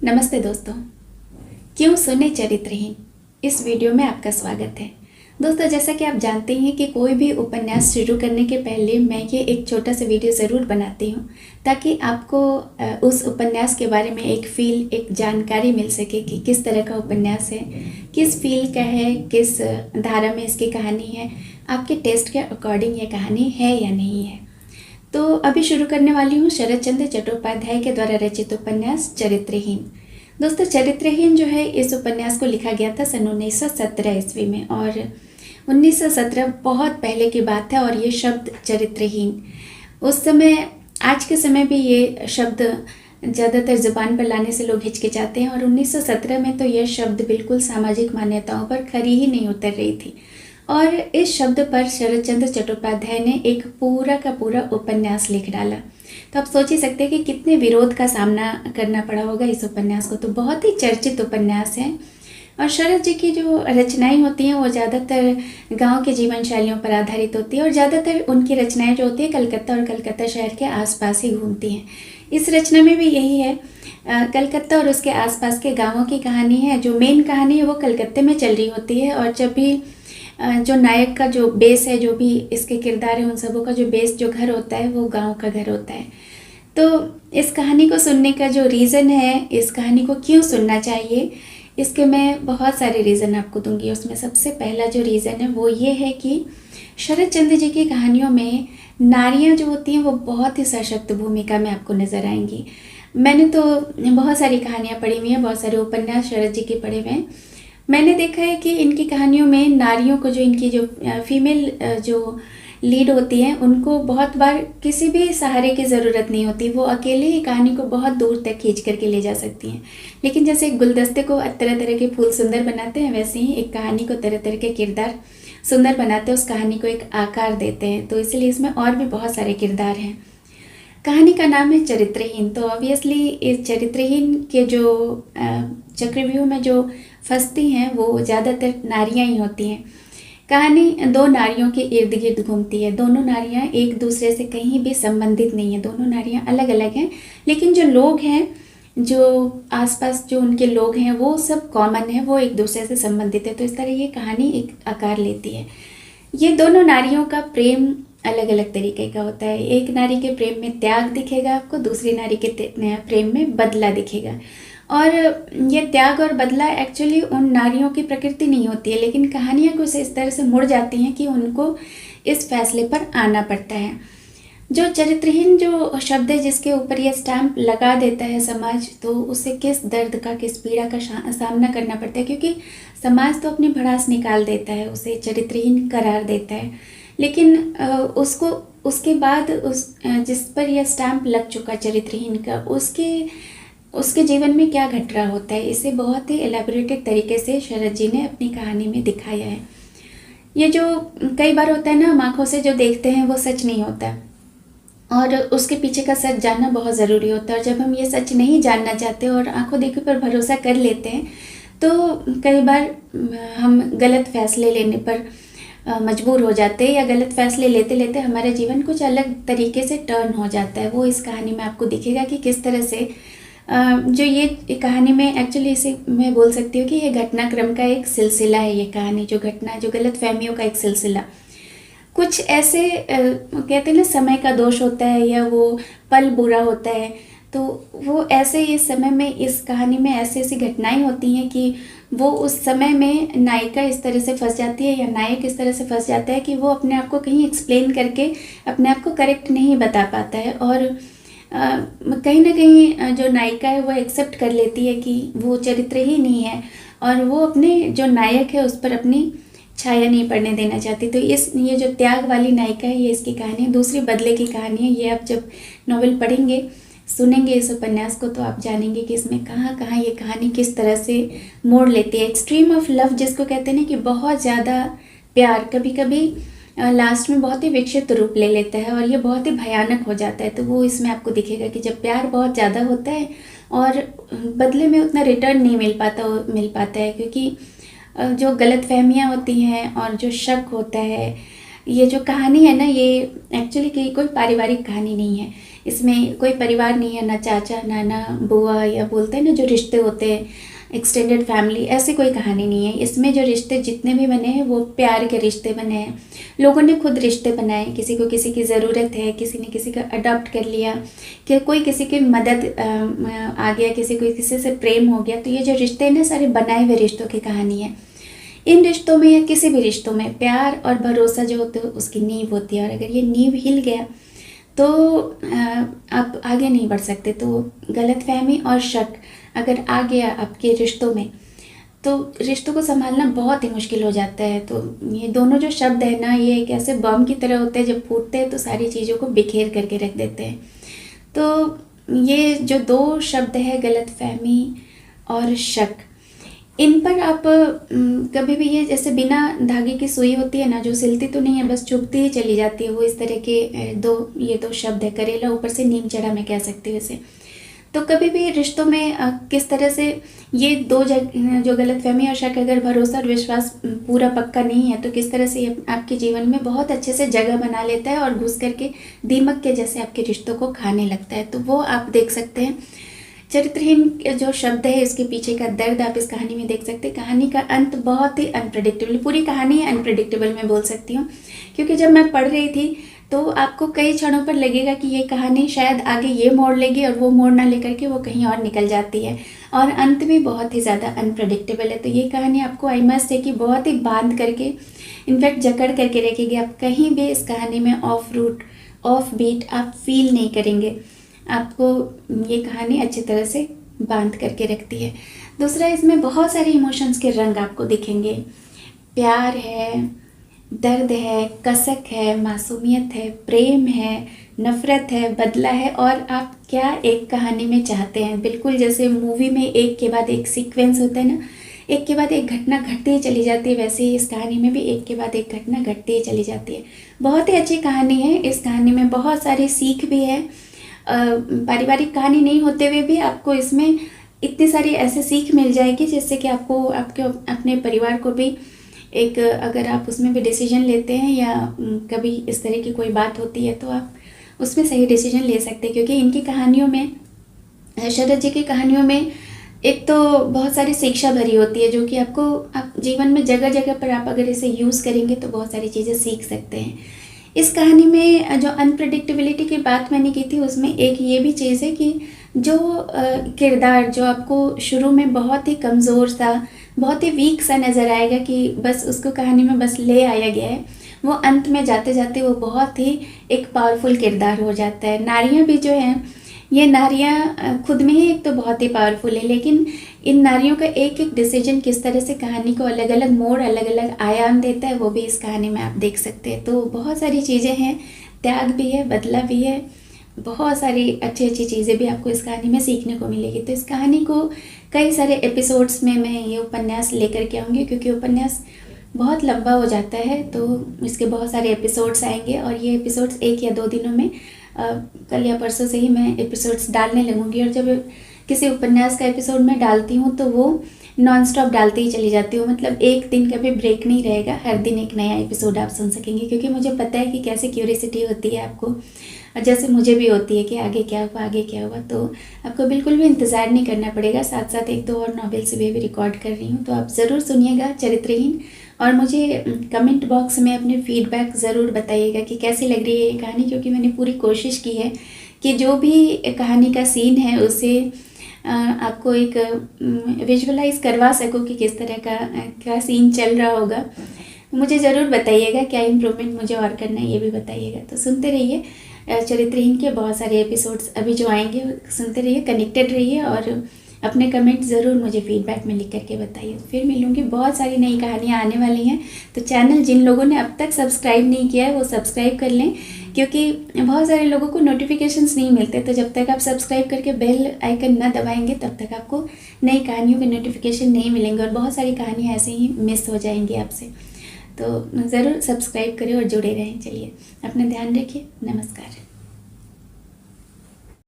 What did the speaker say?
नमस्ते दोस्तों। क्यों सुने चरित्रहीन, इस वीडियो में आपका स्वागत है। दोस्तों, जैसा कि आप जानते हैं कि कोई भी उपन्यास शुरू करने के पहले मैं ये एक छोटा सा वीडियो ज़रूर बनाती हूँ ताकि आपको उस उपन्यास के बारे में एक जानकारी मिल सके कि किस तरह का उपन्यास है, किस फील का है, किस धारा में इसकी कहानी है, आपके टेस्ट के अकॉर्डिंग ये कहानी है या नहीं है। तो अभी शुरू करने वाली हूँ शरत चंद्र चट्टोपाध्याय के द्वारा रचित उपन्यास चरित्रहीन। दोस्तों, चरित्रहीन जो है, इस उपन्यास को लिखा गया था सन 1917 ईस्वी में, और 1917 बहुत पहले की बात है। और ये शब्द चरित्रहीन उस समय, आज के समय भी ये शब्द ज़्यादातर ज़ुबान पर लाने से लोग हिचकिचाते हैं, और 1917 में तो यह शब्द बिल्कुल सामाजिक मान्यताओं पर खरी ही नहीं उतर रही थी। और इस शब्द पर शरत चंद्र चट्टोपाध्याय ने एक पूरा का पूरा उपन्यास लिख डाला। तो आप सोच ही सकते हैं कि कितने विरोध का सामना करना पड़ा होगा इस उपन्यास को। तो बहुत ही चर्चित उपन्यास है। और शरत जी की जो रचनाएं होती हैं वो ज़्यादातर गांव के जीवन शैलियों पर आधारित होती है, और ज़्यादातर उनकी रचनाएं जो होती है कलकत्ता और कलकत्ता शहर के आसपास ही घूमती हैं। इस रचना में भी यही है। कलकत्ता और उसके आसपास के गाँवों की कहानी है। जो मेन कहानी है वो कलकत्ते में चल रही होती है, और जब भी जो नायक का जो बेस है, जो भी इसके किरदार है, उन सबों का जो बेस, जो घर होता है, वो गांव का घर होता है। तो इस कहानी को सुनने का जो रीज़न है, इस कहानी को क्यों सुनना चाहिए, इसके मैं बहुत सारे रीज़न आपको दूंगी। उसमें सबसे पहला जो रीज़न है वो ये है कि शरत चंद्र जी की कहानियों में नारियाँ जो होती हैं वो बहुत ही सशक्त भूमिका में आपको नज़र आएंगी। मैंने तो बहुत सारी कहानियाँ पढ़ी हुई हैं, बहुत सारे उपन्यास शरत जी के पढ़े हुए हैं। मैंने देखा है कि इनकी कहानियों में नारियों को, जो इनकी जो फीमेल जो लीड होती हैं, उनको बहुत बार किसी भी सहारे की ज़रूरत नहीं होती। वो अकेले ही कहानी को बहुत दूर तक खींच करके ले जा सकती हैं। लेकिन जैसे एक गुलदस्ते को तरह तरह के फूल सुंदर बनाते हैं, वैसे ही एक कहानी को तरह तरह के किरदार सुंदर बनाते हैं, उस कहानी को एक आकार देते हैं। तो इसलिए इसमें और भी बहुत सारे किरदार हैं। कहानी का नाम है चरित्रहीन। तो ऑब्वियसली इस चरित्रहीन के जो चक्रव्यूह में जो फंसती हैं वो ज़्यादातर नारियां ही होती हैं। कहानी दो नारियों के इर्द गिर्द घूमती है। दोनों नारियां एक दूसरे से कहीं भी संबंधित नहीं है, दोनों नारियां अलग अलग हैं, लेकिन जो लोग हैं, जो आसपास जो उनके लोग हैं, वो सब कॉमन है, वो एक दूसरे से संबंधित है। तो इस तरह ये कहानी एक आकार लेती है। ये दोनों नारियों का प्रेम अलग अलग तरीके का होता है। एक नारी के प्रेम में त्याग दिखेगा आपको, दूसरी नारी के प्रेम में बदला दिखेगा। और ये त्याग और बदला एक्चुअली उन नारियों की प्रकृति नहीं होती है, लेकिन कहानियाँ कुछ इस तरह से मुड़ जाती हैं कि उनको इस फैसले पर आना पड़ता है। जो चरित्रहीन जो शब्द है, जिसके ऊपर यह स्टैम्प लगा देता है समाज, तो उसे किस दर्द का, किस पीड़ा का सामना करना पड़ता है, क्योंकि समाज तो अपनी भड़ास निकाल देता है, उसे चरित्रहीन करार देता है। लेकिन उसको उसके बाद जिस पर यह स्टैम्प लग चुका चरित्रहीन का, उसके जीवन में क्या घट रहा होता है, इसे बहुत ही एलैबोरेटेड तरीके से शरत जी ने अपनी कहानी में दिखाया है। ये जो कई बार होता है ना, हम आँखों से जो देखते हैं वो सच नहीं होता, और उसके पीछे का सच जानना बहुत ज़रूरी होता है। और जब हम ये सच नहीं जानना चाहते और आंखों देखी पर भरोसा कर लेते हैं, तो कई बार हम गलत फैसले लेने पर मजबूर हो जाते हैं, या गलत फैसले लेते लेते हमारा जीवन कुछ अलग तरीके से टर्न हो जाता है। वो इस कहानी में आपको दिखेगा कि किस तरह से जो ये कहानी में एक्चुअली, इसे मैं बोल सकती हूँ कि ये घटनाक्रम का एक सिलसिला है। ये कहानी जो घटना, जो गलत फहमियों का एक सिलसिला, कुछ ऐसे कहते हैं ना, समय का दोष होता है या वो पल बुरा होता है, तो वो ऐसे इस समय में, इस कहानी में ऐसी ऐसी घटनाएं होती हैं कि वो उस समय में नायिका इस तरह से फंस जाती है, या नायक इस तरह से फंस जाता है कि वो अपने आप को कहीं एक्सप्लेन करके अपने आप को करेक्ट नहीं बता पाता है। और कहीं ना कहीं जो नायिका है वो एक्सेप्ट कर लेती है कि वो चरित्र ही नहीं है, और वो अपने जो नायक है उस पर अपनी छाया नहीं पड़ने देना चाहती। तो ये जो त्याग वाली नायिका है, ये इसकी कहानी है। दूसरी बदले की कहानी है। ये आप जब नॉवेल पढ़ेंगे, सुनेंगे इस उपन्यास को, तो आप जानेंगे कि इसमें कहाँ कहाँ ये कहानी किस तरह से मोड़ लेती है। एक्सट्रीम ऑफ लव जिसको कहते हैं ना, कि बहुत ज़्यादा प्यार कभी कभी लास्ट में बहुत ही विकसित रूप ले लेता है, और ये बहुत ही भयानक हो जाता है। तो वो इसमें आपको दिखेगा कि जब प्यार बहुत ज़्यादा होता है और बदले में उतना रिटर्न नहीं मिल पाता है, क्योंकि जो गलत फहमियाँ होती हैं और जो शक होता है। ये जो कहानी है ना, ये एक्चुअली कोई पारिवारिक कहानी नहीं है। इसमें कोई परिवार नहीं है, ना चाचा नाना बुआ, या बोलते हैं ना जो रिश्ते होते हैं एक्सटेंडेड फैमिली, ऐसी कोई कहानी नहीं है। इसमें जो रिश्ते जितने भी बने हैं वो प्यार के रिश्ते बने हैं। लोगों ने खुद रिश्ते बनाए, किसी को किसी की ज़रूरत है, किसी ने किसी का अडॉप्ट कर लिया, कि कोई किसी की मदद आ गया, किसी को किसी से प्रेम हो गया। तो ये जो रिश्ते हैं ना सारे बनाए हुए रिश्तों की कहानी है। इन रिश्तों में या किसी भी रिश्तों में प्यार और भरोसा जो होते हैं उसकी नींव होती है, और अगर ये नींव हिल गया तो आप आगे नहीं बढ़ सकते। तो गलतफहमी और शक अगर आ गया आपके रिश्तों में तो रिश्तों को संभालना बहुत ही मुश्किल हो जाता है। तो ये दोनों जो शब्द है ना, ये एक ऐसे बम की तरह होते हैं, जब फूटते हैं तो सारी चीज़ों को बिखेर करके रख देते हैं। तो ये जो दो शब्द है गलतफहमी और शक, इन पर आप कभी भी, ये जैसे बिना धागे की सुई होती है ना, जो सिलती तो नहीं है बस चुभती ही चली जाती है, वो इस तरह के ये दो शब्द है। करेला ऊपर से नीम चढ़ा, मैं कह सकती हूँ इसे। तो कभी भी रिश्तों में किस तरह से ये दो जो गलतफहमी और शक, अगर भरोसा और विश्वास पूरा पक्का नहीं है तो किस तरह से ये आपके जीवन में बहुत अच्छे से जगह बना लेता है और घुस करके दीमक के जैसे आपके रिश्तों को खाने लगता है। तो वो आप देख सकते हैं। चरित्रहीन जो शब्द है, इसके पीछे का दर्द आप इस कहानी में देख सकते हैं। कहानी का अंत बहुत ही अनप्रेडिक्टेबल, पूरी कहानी अनप्रेडिक्टेबल मैं बोल सकती हूँ, क्योंकि जब मैं पढ़ रही थी तो आपको कई क्षणों पर लगेगा कि ये कहानी शायद आगे ये मोड़ लेगी और वो मोड़ ना लेकर के वो कहीं और निकल जाती है, और अंत भी बहुत ही ज़्यादा अनप्रेडिक्टेबल है। तो ये कहानी आपको आई मस्ट है कि बहुत ही बांध करके, इनफैक्ट जकड़ करके रखेगी। आप कहीं भी इस कहानी में ऑफ रूट ऑफ बीट आप फील नहीं करेंगे। आपको ये कहानी अच्छी तरह से बांध करके रखती है। दूसरा, इसमें बहुत सारे इमोशंस के रंग आपको दिखेंगे। प्यार है, दर्द है, कसक है, मासूमियत है, प्रेम है, नफ़रत है, बदला है, और आप क्या एक कहानी में चाहते हैं। बिल्कुल जैसे मूवी में एक के बाद एक सीक्वेंस होता है ना, एक के बाद एक घटना घटती ही चली जाती है, वैसे ही इस कहानी में भी एक के बाद एक घटना घटती ही चली जाती है। बहुत ही अच्छी कहानी है। इस कहानी में बहुत सारी सीख भी है। पारिवारिक कहानी नहीं होते हुए भी आपको इसमें इतनी सारी ऐसे सीख मिल जाएगी जिससे कि आपको आपके अपने परिवार को भी एक, अगर आप उसमें भी डिसीजन लेते हैं या कभी इस तरह की कोई बात होती है तो आप उसमें सही डिसीजन ले सकते हैं। क्योंकि इनकी कहानियों में, शरद जी की कहानियों में एक तो बहुत सारी शिक्षा भरी होती है, जो कि आपको आप जीवन में जगह जगह पर आप अगर इसे यूज़ करेंगे तो बहुत सारी चीज़ें सीख सकते हैं। इस कहानी में जो अनप्रेडिक्टेबिलिटी की बात मैंने की थी, उसमें एक ये भी चीज़ है कि जो किरदार जो आपको शुरू में बहुत ही कमज़ोर सा, बहुत ही वीक सा नज़र आएगा कि बस उसको कहानी में बस ले आया गया है, वो अंत में जाते जाते वो बहुत ही एक पावरफुल किरदार हो जाता है। नारियाँ भी जो हैं, ये नारियाँ खुद में ही एक तो बहुत ही पावरफुल है, लेकिन इन नारियों का एक एक डिसीजन किस तरह से कहानी को अलग अलग मोड़, अलग अलग आयाम देता है, वो भी इस कहानी में आप देख सकते हैं। तो बहुत सारी चीज़ें हैं, त्याग भी है, बदला भी है, बहुत सारी अच्छी अच्छी चीज़ें भी आपको इस कहानी में सीखने को मिलेगी। तो इस कहानी को कई सारे एपिसोड्स में मैं ये उपन्यास लेकर के आऊँगी, क्योंकि उपन्यास बहुत लंबा हो जाता है, तो इसके बहुत सारे एपिसोड्स आएंगे, और ये एपिसोड्स 1 या 2 दिनों में, कल या परसों से ही मैं एपिसोड्स डालने लगूंगी। और जब किसी उपन्यास का एपिसोड मैं डालती हूँ तो वो नॉन स्टॉप डालती ही चली जाती हूँ, मतलब एक दिन कभी ब्रेक नहीं रहेगा, हर दिन एक नया एपिसोड आप सुन सकेंगे। क्योंकि मुझे पता है कि कैसे क्यूरियोसिटी होती है आपको, और जैसे मुझे भी होती है कि आगे क्या हुआ, आगे क्या हुआ। तो आपको बिल्कुल भी इंतज़ार नहीं करना पड़ेगा। साथ साथ 1-2 और नॉवेल्स भी रिकॉर्ड कर रही हूँ, तो आप ज़रूर सुनिएगा चरित्रहीन, और मुझे कमेंट बॉक्स में अपने फीडबैक ज़रूर बताइएगा कि कैसी लग रही है ये कहानी। क्योंकि मैंने पूरी कोशिश की है कि जो भी कहानी का सीन है उसे आपको एक विजुअलाइज करवा सकूँ कि किस तरह का सीन चल रहा होगा। मुझे ज़रूर बताइएगा क्या इम्प्रूवमेंट मुझे और करना है, ये भी बताइएगा। तो सुनते रहिए चरित्रहीन के बहुत सारे एपिसोड्स अभी जो आएंगे, सुनते रहिए, कनेक्टेड रहिए, और अपने कमेंट ज़रूर मुझे फीडबैक में लिख करके बताइए। फिर मिलूँगी, बहुत सारी नई कहानियाँ आने वाली हैं। तो चैनल जिन लोगों ने अब तक सब्सक्राइब नहीं किया है वो सब्सक्राइब कर लें, क्योंकि बहुत सारे लोगों को नोटिफिकेशंस नहीं मिलते। तो जब तक आप सब्सक्राइब करके बेल आइकन ना दबाएंगे तब तक आपको नई कहानियों के नोटिफिकेशन नहीं मिलेंगे, और बहुत सारी कहानियाँ ऐसे ही मिस हो जाएंगी आपसे। तो ज़रूर सब्सक्राइब करें और जुड़े रहें। चलिए, अपना ध्यान रखिए। नमस्कार।